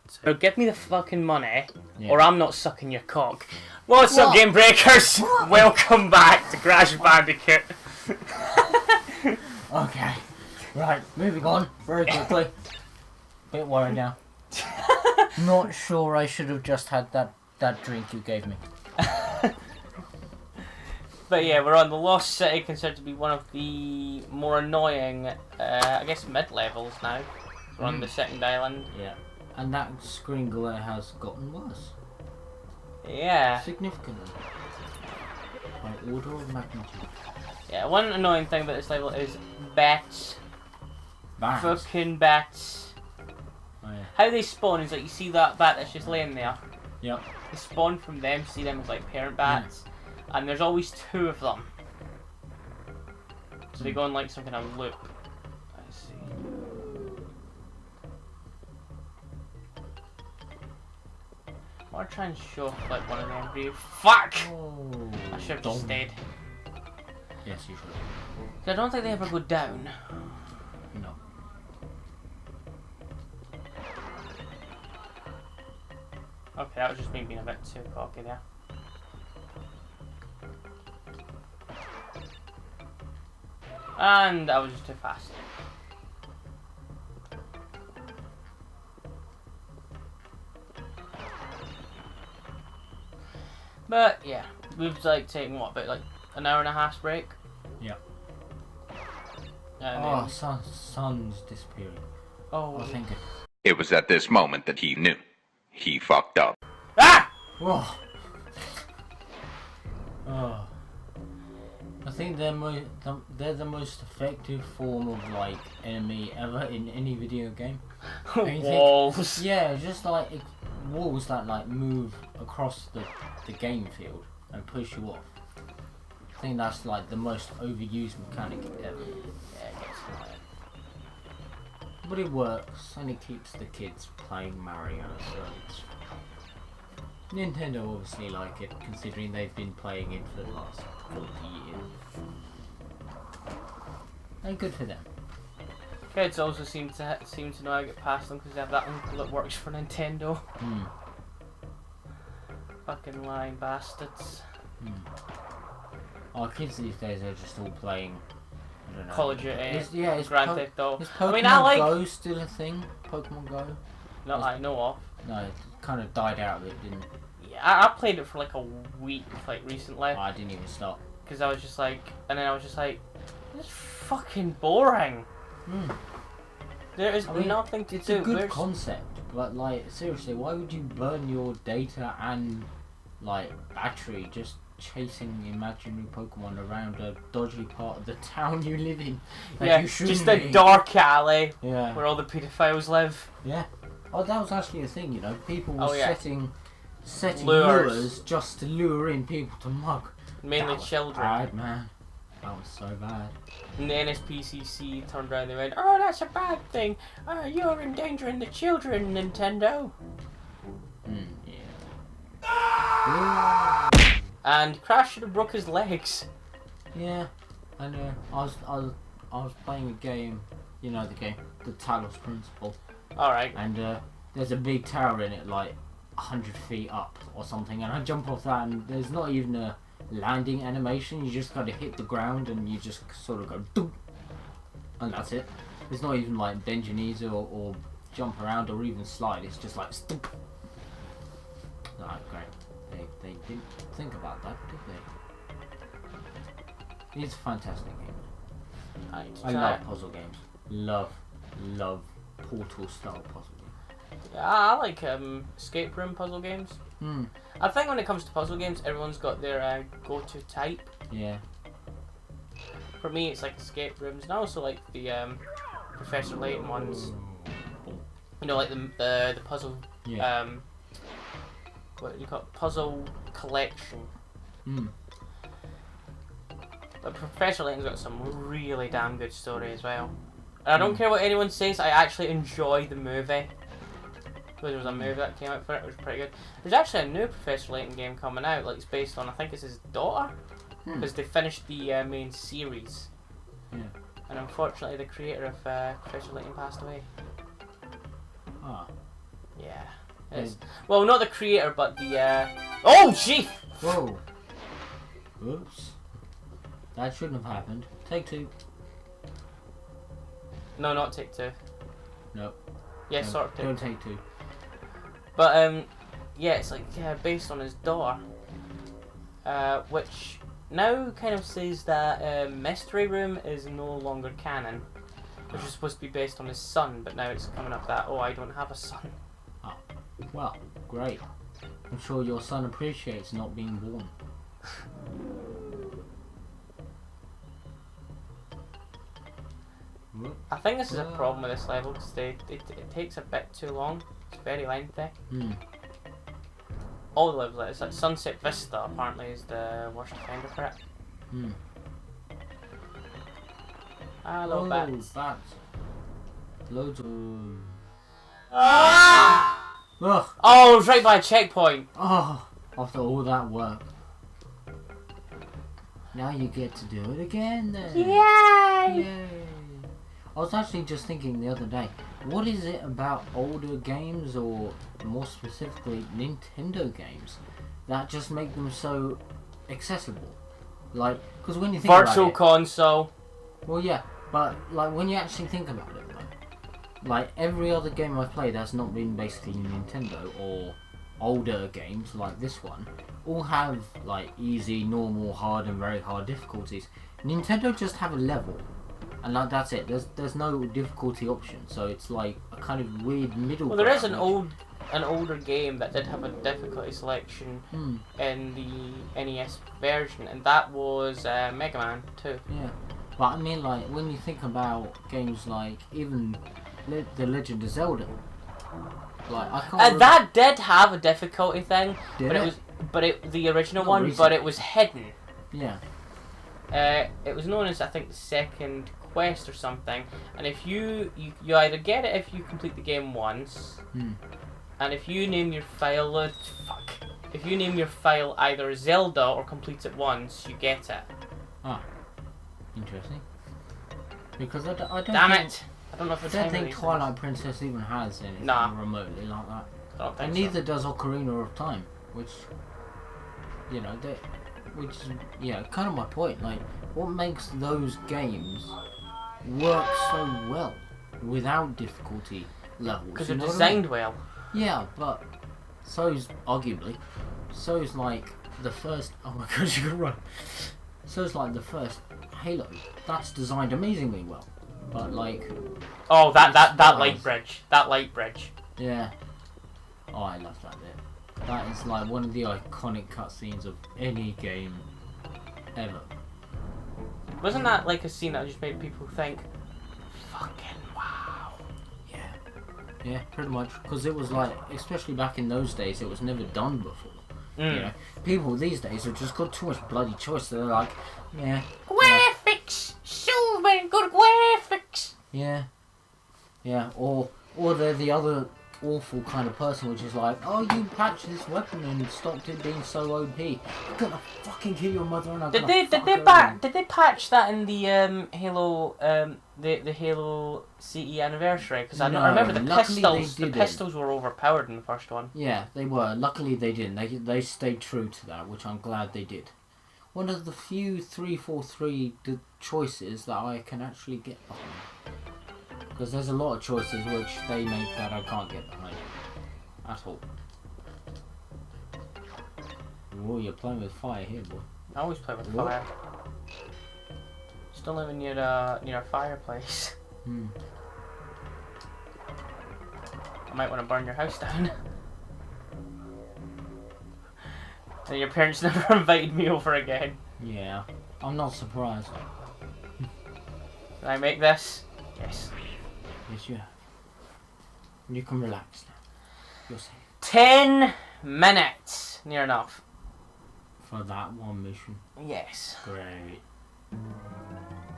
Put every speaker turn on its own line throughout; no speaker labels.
So give me the fucking money, or I'm not sucking your cock. What's up, Game Breakers? Welcome back to Crash Bandicoot.
Okay, right, moving on very quickly. Bit worried now. Not sure I should have just had that drink you gave me.
But yeah, we're on the Lost City, considered to be one of the more annoying, I guess, mid-levels now. We're on the second island.
Yeah, and that screen glare has gotten worse.
Yeah.
Significantly. By order of magnitude.
Yeah, one annoying thing about this level is bats.
Bats.
Fucking bats.
Oh, yeah.
How they spawn is like, you see that bat that's just laying there?
Yep.
They spawn from them, see them as like parent bats. And there's always two of them. So they go on like some kind of loop. I see. I want to try and show like one of them for you. Fuck!
Oh,
I should have just stayed.
Yes, you should.
I don't think they ever go down.
No.
Okay, that was just me being a bit too cocky there. And I was just too fast. But yeah, we've like taken what, about like an hour and a half's break?
Yeah.
And
oh, sun's disappearing.
Oh,
thank you.
It was at this moment that he knew. He fucked up.
Ah!
Whoa. Oh. I think they're the most effective form of like enemy ever in any video game.
Walls.
Yeah, just like walls that like move across the game field and push you off. I think that's like the most overused mechanic ever.
Yeah, it gets annoying.
But it works and it keeps the kids playing Mario, so it's Nintendo obviously like it, considering they've been playing it for the last 40 years. And good for them.
Kids also seem to know how to get past them because they have that uncle that works for Nintendo. Fucking lying bastards.
Oh, kids these days are just all playing, I don't know.
Call of Duty.
It's
Grand Theft Auto.
Is Pokemon
I mean, I like
Go still a thing? Pokemon Go?
No, I know of.
No, it kind of died out of it, didn't it?
Yeah, I played it for like a week, like recently.
Oh, I didn't even stop.
Because I was just like, and then I was just like, this is fucking boring. There is nothing to do.
It's a good concept, but like seriously, why would you burn your data and like battery just chasing imaginary Pokemon around a dodgy part of the town you live in?
Yeah, just a dark alley where all the pedophiles live.
Yeah. Oh, that was actually a thing, you know. People were setting lures just to lure in people to mug.
Mainly children.
Bad, man. That was so bad.
And the NSPCC turned around and they went, "Oh, that's a bad thing. You're endangering the children, Nintendo."
Yeah.
And Crash should have broke his legs.
Yeah, I know. I was playing a game, you know the game, the Talos Principle.
Alright.
And there's a big tower in it, like 100 feet up or something, and I jump off that and there's not even a landing animation. You just gotta hit the ground and you just sort of go doop, and that's it. There's not even like bend your knees or jump around or even slide. It's just like stoop. Alright, great. They didn't think about that, did they? It's a fantastic game. I love puzzle games. Love Portal style puzzle games.
Yeah, I like escape room puzzle games. I think when it comes to puzzle games, everyone's got their go-to type.
Yeah.
For me, it's like escape rooms, and I also like the Professor Layton ones. You know, like the puzzle.
Yeah.
What do you call it? Puzzle collection. But Professor Layton's got some really damn good story as well. And I don't care what anyone says, I actually enjoy the movie. There was a movie that came out for it, it was pretty good. There's actually a new Professor Layton game coming out, like it's based on, I think it's his daughter, because they finished the main series.
Yeah.
And unfortunately the creator of Professor Layton passed away.
Ah.
Yeah. Well, not the creator, but the. Oh, gee!
Whoa. Oops. That shouldn't have happened. Take 2.
No, not Take Two.
No.
Yeah, sort of
Don't
Take
take 2.
But yeah, it's like based on his daughter, which now kind of says that Mystery Room is no longer canon, which is supposed to be based on his son, but now it's coming up that I don't have a son.
Oh. Well, great. I'm sure your son appreciates not being born.
I think this is a problem with this level because it takes a bit too long. It's very lengthy.
Hmm.
All the levels, it's like Sunset Vista apparently is the worst offender for it.
Hmm.
Hello, bats.
Bats. Loads of...
Ah!
Ugh.
Oh, it was right by a checkpoint.
Oh, after all that work. Now you get to do it again then.
Yay!
Yay. I was actually just thinking the other day, what is it about older games, or more specifically Nintendo games, that just make them so accessible? Like, because when you think
Virtual
about it,
console.
well, yeah, but like when you actually think about it, like every other game I've played that's not been basically Nintendo or older games like this one, all have like easy, normal, hard, and very hard difficulties. Nintendo just have a level. And like that's it. There's no difficulty option, so it's like a kind of weird middle.
Well, there is
ground.
an older game that did have a difficulty selection in the NES version, and that was Mega Man 2.
Yeah, but I mean, like when you think about games like even The Legend of Zelda, like I can't.
That did have a difficulty thing,
Did
but
it?
the original
Not
one,
recently.
but it was hidden.
Yeah.
It was known as, I think, the second quest or something, and if you either get it if you complete the game once, and if you name your file if you name your file either Zelda or complete it once, you get it.
Ah, interesting. Because I don't.
Damn
think,
it! I don't know if
I
it's
don't think Twilight Princess even has anything remotely like that.
I don't think
And
so.
neither does Ocarina of Time, which, you know, which is, yeah, kind of my point. Like, what makes those games work so well without difficulty levels?
Because
you
they're
know what I mean?
designed well.
Yeah, but so's arguably, so's like the first. Oh my gosh, you can run. So's like the first Halo. That's designed amazingly well, but like.
Oh, that
stars.
light bridge. That light bridge.
Yeah. Oh, I love that bit. That is like one of the iconic cutscenes of any game ever.
Wasn't that like a scene that just made people think, fucking wow?
Yeah. Yeah, pretty much. Because it was like, especially back in those days, it was never done before. You know, people these days have just got too much bloody choice. They're like, yeah.
Graphics! So many good graphics!
Yeah. Yeah, or they're the other awful kind of person which is like, oh, you patched this weapon and stopped it being so OP. I'm gonna fucking kill your mother and I'm
Did
gonna
did they patch that in the Halo the Halo CE anniversary? Because I remember the pistols were overpowered in the first one.
Yeah, they were. Luckily they didn't. They stayed true to that, which I'm glad they did. One of the few 343 choices that I can actually get behind. Because there's a lot of choices which they make that I can't get behind. At all. Oh, you're playing with fire here, boy.
I always play with fire. Still living near a fireplace. I might want to burn your house down. And your parents never invited me over again.
Yeah, I'm not surprised.
Can I make this? Yes.
Yes, you have. You can relax now. You're safe.
10 minutes! Near enough.
For that one mission.
Yes.
Great.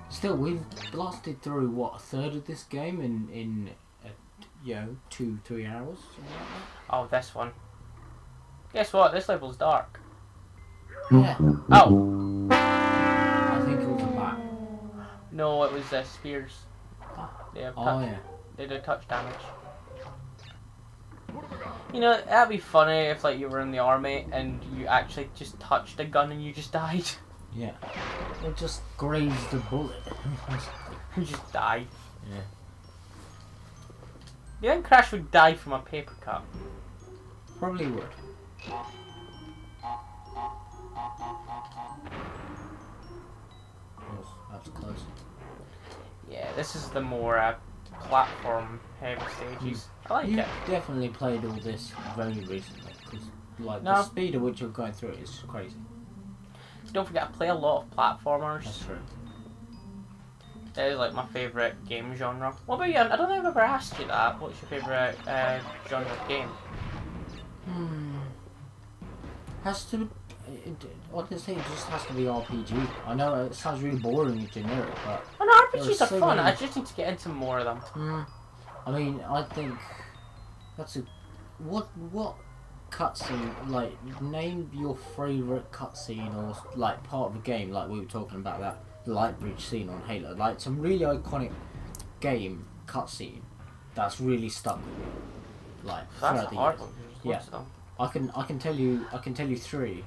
Still, we've blasted through, what, a third of this game in 2-3 hours? Something like that?
Oh, this one. Guess what? This level's dark.
Yeah.
Oh!
I think it was a bat.
No, it was spears. They have
Oh, yeah.
They do touch damage. You know, that'd be funny if like you were in the army and you actually just touched a gun and you just died.
Yeah. Or just grazed the bullet.
You just died.
Yeah.
You think Crash would die from a paper cut?
Probably would. Oh, that's close.
Yeah, this is the more platform heavy stages. I like
You
it.
definitely played all this very recently, because like
No.
the speed at which you're going through it is just crazy.
Don't forget, I play a lot of platformers.
That's true.
It is like my favourite game genre. What about you? I don't think I've ever asked you that. What's your favourite genre of game?
Has to. Honestly, it just has to be RPG. I know it sounds really boring and generic, but
Oh no, RPGs
There
are
are so
fun.
many-
I just need to get into more of them.
I mean, I think that's a what cutscene, like, name your favourite cutscene or like part of a game, like we were talking about that light bridge scene on Halo, like some really iconic game cutscene that's really stuck with me, like
That's
throughout
a
the
hard
years.
one. There's
Yeah.
loads of them.
I can tell you three.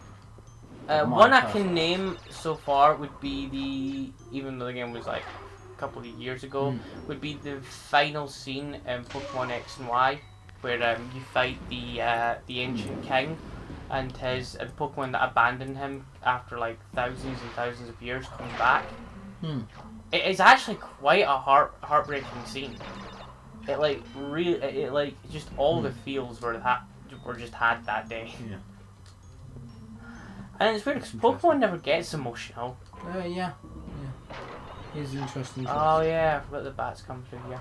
One I
personal.
can name so far would be even though the game was like a couple of years ago, would be the final scene in Pokemon X and Y, where you fight the ancient king, and his the Pokemon that abandoned him after like thousands and thousands of years comes back. It is actually quite a heartbreaking scene. It like really it like just all the feels were just had that day.
Yeah.
And it's weird because
That's
Pokemon never gets emotional.
Yeah. Here's an interesting choice.
Oh yeah, I forgot the bats come through here.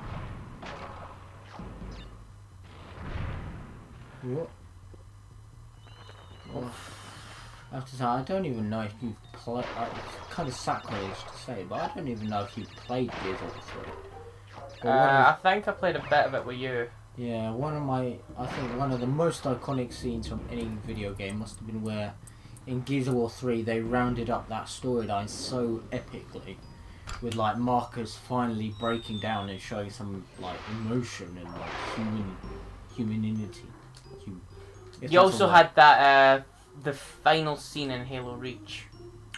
What? Oh. I have to say, I don't even know if you've played. It's kind of sacrilege to say, but I don't even know if you've played Gears of 3. But
I think I played a bit of it with you.
yeah, I think one of the most iconic scenes from any video game must have been where in Gears of War 3 they rounded up that storyline so epically, with like Marcus finally breaking down and showing some like emotion and like humanity. If
You
that's
also
a word.
had that the final scene in Halo Reach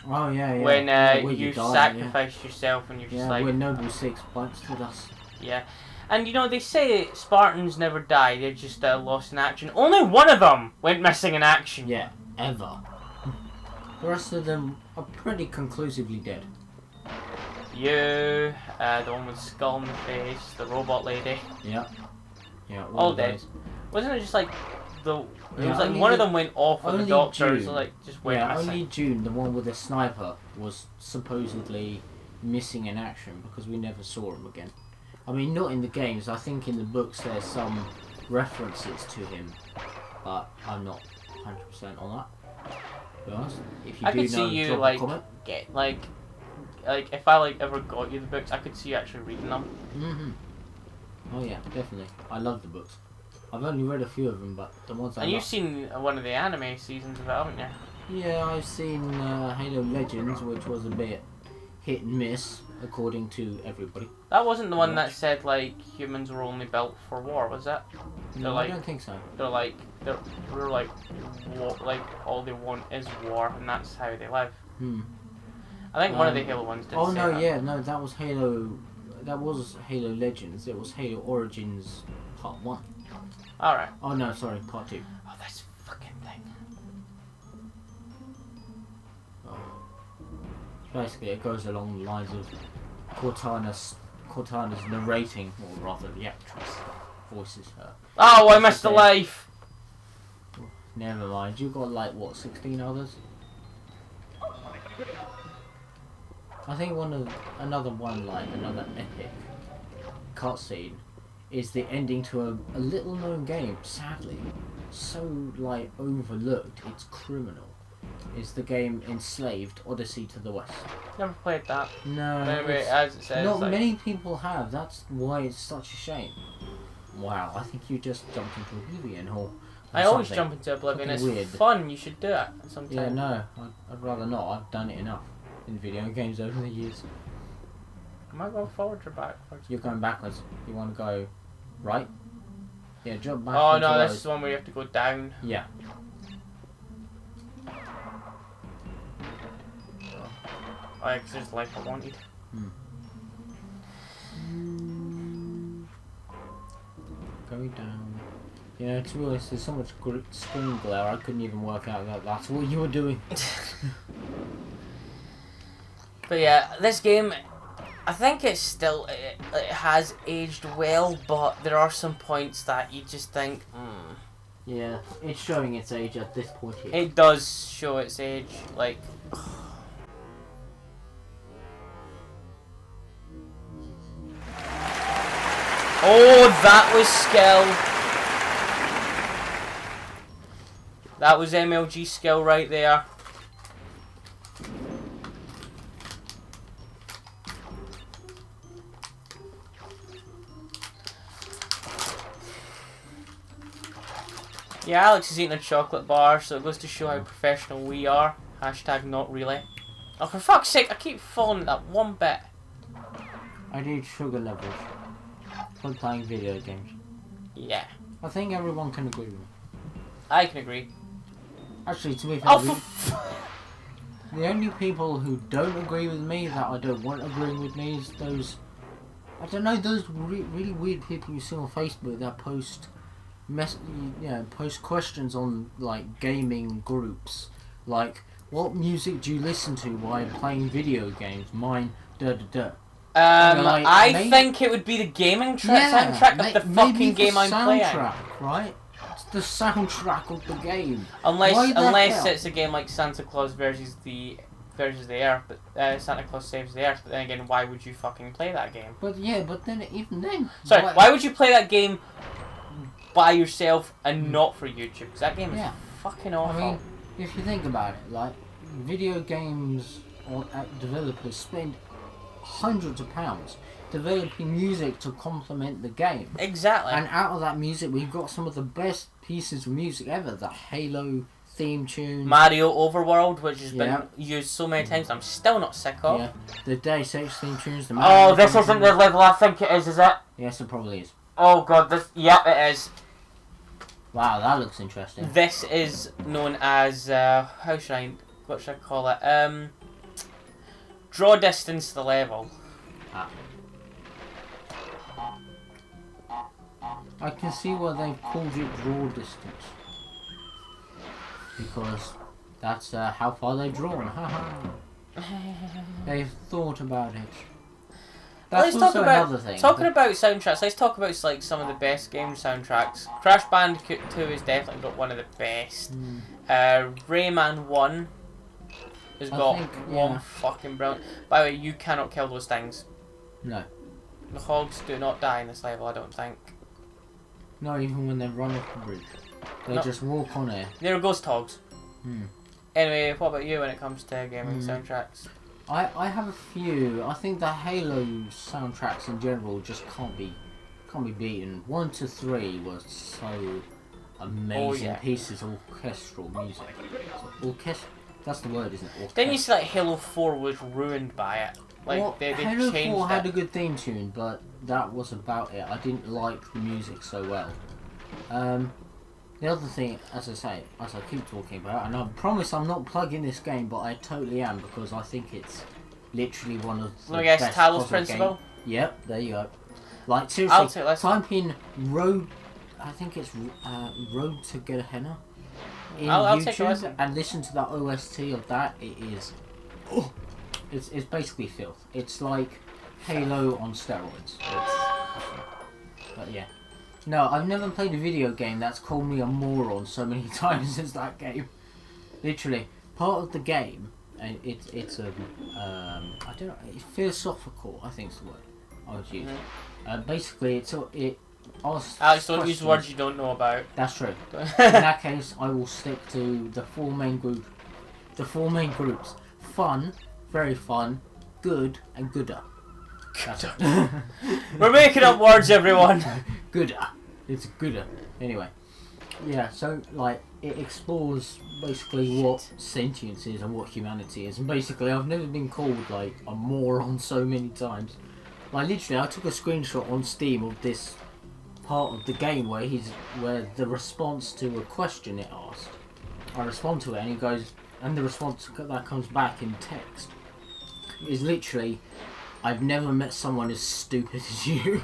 Oh yeah.
when
Yeah, where
you
die,
sacrifice yourself and you're just
yeah,
like
where Noble 6 bites the dust.
yeah. And you know they say Spartans never die; they're just lost in action. Only one of them went missing in action.
Yeah, ever. The rest of them are pretty conclusively dead.
You, the one with skull in the face, the robot lady,
Yeah. Yeah,
all
of
dead.
those.
Wasn't it just like the? It
Yeah,
was like
only
one of
the-
them went off with the
only
doctor,
June.
so like just went
Yeah,
missing.
only June, the one with the sniper, was supposedly missing in action because we never saw him again. I mean, not in the games. I think in the books there's some references to him, but I'm not 100% on that. To be honest, if you
I
do
could see
know,
you
drop a
like
comment.
get like if I like ever got you the books, I could see you actually reading them.
Oh yeah, definitely. I love the books. I've only read a few of them, but the ones I
And you've
love.
seen one of the anime seasons of it, haven't you?
Yeah, I've seen Halo Legends, which was a bit hit and miss, according to everybody.
That wasn't the one that said like humans were only built for war, was it?
No,
like-
I don't think so.
They're like we're like like all they want is war, and that's how they live. I think one of the Halo ones did.
Oh
say
no,
that.
yeah, no, that was Halo. That was Halo Legends. It was Halo Origins Part 1.
All right.
Oh no, sorry, Part 2.
Oh, this fucking thing.
Oh. Basically, it goes along the lines of Cortana's narrating, or rather, the actress voices her.
Oh, I
That's
missed a
okay.
life.
Never mind. You got like what, 16 others? I think another epic cutscene is the ending to a little known game, sadly. So like overlooked, it's criminal. Is the game Enslaved Odyssey to the West.
Never played that.
No,
Anyway,
it's-
as it says,
not
like,
many people have. That's why it's such a shame. Wow, I think you just jumped into oblivion or
I always
something.
jump into Oblivion. It's
Something weird.
fun. You should do it sometime.
Yeah, no, I'd rather not. I've done it enough in video games over the years.
Am I going forward or backwards?
You're going backwards. You want to go right? Yeah, jump back.
Oh
into
no, this
those.
is the one where you have to go down.
Yeah.
Oh, yeah, 'cause there's the life I wanted.
Going down. Yeah, to be honest, there's so much screen glare, I couldn't even work out that that's what you were doing.
But yeah, this game, I think it's still, it has aged well, but there are some points that you just think,
Yeah, it's showing its age at this point here.
It does show its age, like... Oh, that was skill. That was MLG skill right there. Yeah, Alex is eating a chocolate bar, so it goes to show how professional we are. Hashtag not really. Oh, for fuck's sake, I keep falling at that one bit.
I need sugar levels for playing video games.
Yeah,
I think everyone can agree with me.
I can agree.
Actually, to be fair,
Oh,
the only people who don't agree with me, that I don't want agreeing with me, is those, I don't know, those really weird people you see on Facebook that post post questions on like gaming groups, like, what music do you listen to while playing video games? Mine, da da da. Like,
I think it would be the gaming soundtrack of the fucking game I'm playing.
Right? It's the soundtrack of the game.
Unless it's a game like Santa Claus versus the Earth, but Santa Claus Saves the Earth. But then again, why would you fucking play that game?
But yeah, but then even then.
Sorry, why would you play that game by yourself and not for YouTube? Because that game is fucking awful.
I mean, if you think about it, like video games or developers spend hundreds of pounds developing music to complement the game.
Exactly.
And out of that music, we've got some of the best pieces of music ever. The Halo theme tune,
Mario Overworld, which has been used so many times, I'm still not sick of.
Yeah. The Deus Ex theme tunes. The
Mario this isn't the level I think it is it?
Yes, it probably is.
Oh god, yep, it is.
Wow, that looks interesting.
This is known as what should I call it? Draw distance to the level.
I can see why they've called it draw distance, because that's how far they've drawn. They've thought about it. That's
Let's talk about
another thing.
Talking about soundtracks, let's talk about like some of the best game soundtracks. Crash Bandicoot 2 has definitely got one of the best. Rayman 1 has got one fucking brilliant. By the way, you cannot kill those things.
No.
The hogs do not die in this level, I don't think.
Not even when they run off the bridge. They just walk on air.
They're ghost hogs. Anyway, what about you when it comes to gaming soundtracks?
I have a few. I think the Halo soundtracks in general just can't be beaten. 1 to 3 was so amazing pieces of orchestral music. That's the word, isn't it?
Then you see like Halo 4 was ruined by it. Like
well,
they
Halo
changed
4 had
it.
a good theme tune, but that was about it. I didn't like the music so well. The other thing, as I keep talking about, and I promise I'm not plugging this game, but I totally am, because I think it's literally one of the best
Talos
puzzle
Principle?
games. Yep, there you go. Like, seriously, type in Road, I think it's Road to Gehenna in
I'll take a
YouTube,
listen.
and listen to that OST of that. It is, it's basically filth. It's like Halo on steroids. But yeah. No, I've never played a video game that's called me a moron so many times as that game. Literally, part of the game, it's I don't know, it's philosophical, I think is the word I would use. Basically, it asks
Alex, don't use words you don't know about.
That's true. In that case, I will stick to the four main groups: fun, very fun, good, and gooder.
We're making up words, everyone.
Gooder. It's gooder. Anyway, yeah. So like, it explores basically what sentience is and what humanity is, and basically, I've never been called like a moron so many times. Like literally, I took a screenshot on Steam of this part of the game where the response to a question it asked, I respond to it and he goes, and the response that comes back in text is literally, "I've never met someone as stupid as you."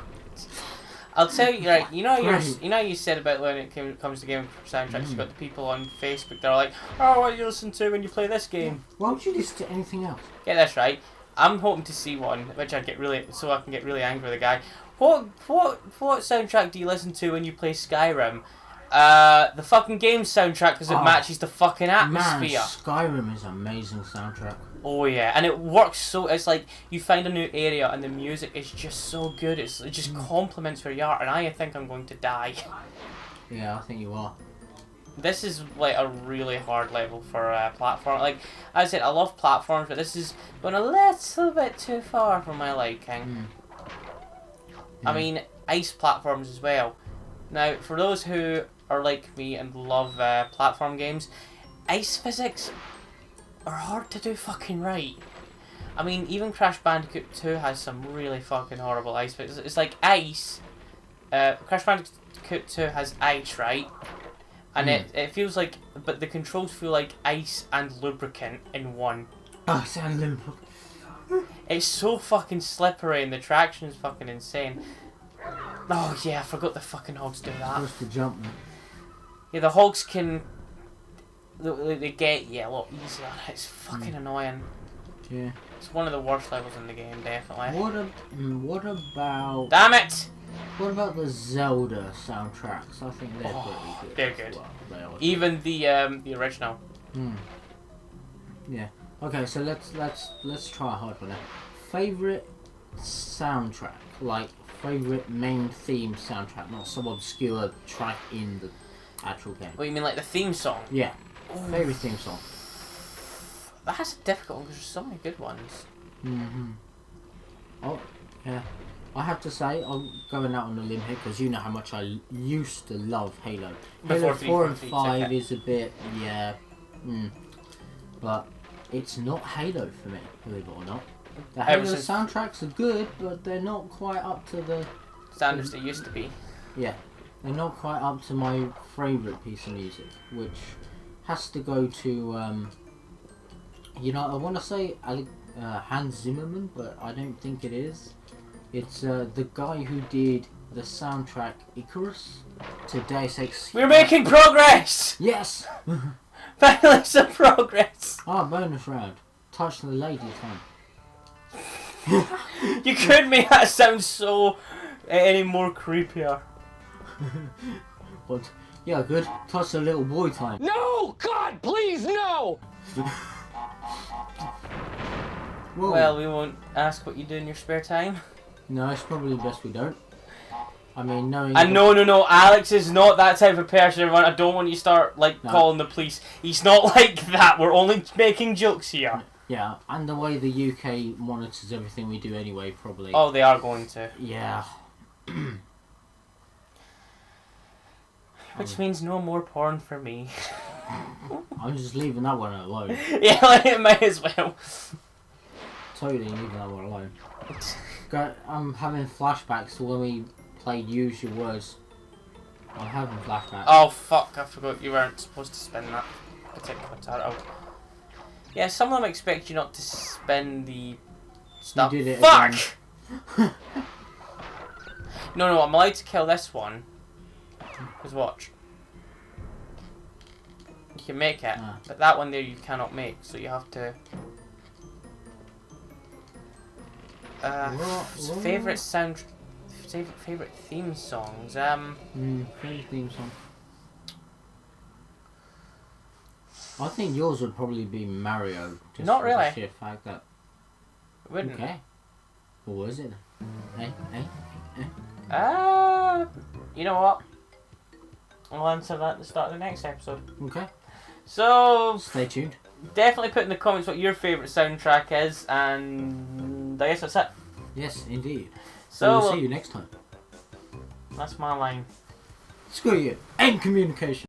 I'll tell you, right? You know,
Great.
you said about when it comes to game soundtracks, you've got the people on Facebook that are like, "Oh, what do you listen to when you play this game?"
Why would you listen to anything else?
Get this right. I'm hoping to see one, which I can get really angry with the guy. What soundtrack do you listen to when you play Skyrim? The fucking game soundtrack because it matches the fucking atmosphere.
Man, Skyrim is an amazing soundtrack.
Oh yeah, and it works so. It's like you find a new area and the music is just so good. It just complements where you are, and I think I'm going to die.
Yeah, I think you are.
This is like a really hard level for a platform. Like I said, I love platforms, but this is going a little bit too far for my liking. I mean, ice platforms as well. Now, for those who are like me and love platform games, ice physics are hard to do fucking right. I mean, even Crash Bandicoot 2 has some really fucking horrible ice physics. It's like ice. Crash Bandicoot 2 has ice, right? And it feels like, but the controls feel like ice and lubricant in one.
Ice and lubricant.
It's so fucking slippery and the traction is fucking insane. Oh yeah, I forgot the fucking hogs do that.
Supposed to jump, man.
Yeah, the hogs can... They get a lot easier. It's fucking annoying.
Yeah.
It's one of the worst levels in the game, definitely.
What about...
Damn it!
What about the Zelda soundtracks? I think they're pretty good.
They're good.
Well,
Even the original.
Yeah. Okay, so let's try a hard one now. Favorite soundtrack, like favorite main theme soundtrack, not some obscure track in the actual game.
What, you mean like the theme song?
Yeah. Favorite theme song.
That's a difficult one because there's so many good ones.
Oh, yeah. I have to say, I'm going out on a limb here because you know how much I used to love Halo. Halo 4 and 5 is a bit, yeah. But it's not Halo for me, believe it or not. The Halo soundtracks are good, but they're not quite up to the
standards they used to be.
Yeah, they're not quite up to my favourite piece of music, which has to go to, you know, I want to say Hans Zimmerman, but I don't think it is. It's the guy who did the soundtrack Icarus to Deus Ex.
We're making progress!
Yes!
Finally some progress!
Bonus round. Touch the lady's hand.
You could make that sound so any more creepier.
But yeah, good. Touch the little boy time.
No! God, please, no!
Whoa.
Well, we won't ask what you do in your spare time.
No, it's probably best we don't. I mean, knowing...
And no, Alex is not that type of person, everyone. I don't want you to start, calling the police. He's not like that. We're only making jokes here.
Yeah, and the way the UK monitors everything we do anyway, probably.
Oh, they are going to.
Yeah.
Which means no more porn for me.
I'm just leaving that one alone.
Yeah, it might as well.
Totally leaving that one alone. I'm having flashbacks to when we played Use Your Words. I'm having flashbacks.
Oh fuck, I forgot you weren't supposed to spin that particular tarot. Yeah, some of them expect you not to spin the stuff.
You did it
Fuck!
again.
No, I'm allowed to kill this one. Because watch. You can make it, but that one there you cannot make, so you have to... Favourite favourite theme songs?
Favourite theme song. I think yours would probably be Mario. Just
Not
for
really.
The sheer fact that...
Wouldn't.
Okay. What was it? Hey.
You know what? I'll answer that at the start of the next episode.
Okay.
So,
Stay tuned.
definitely put in the comments what your favourite soundtrack is, and I guess that's it.
Yes, indeed.
So,
We'll see you next time.
that's my line.
Screw you. End communication.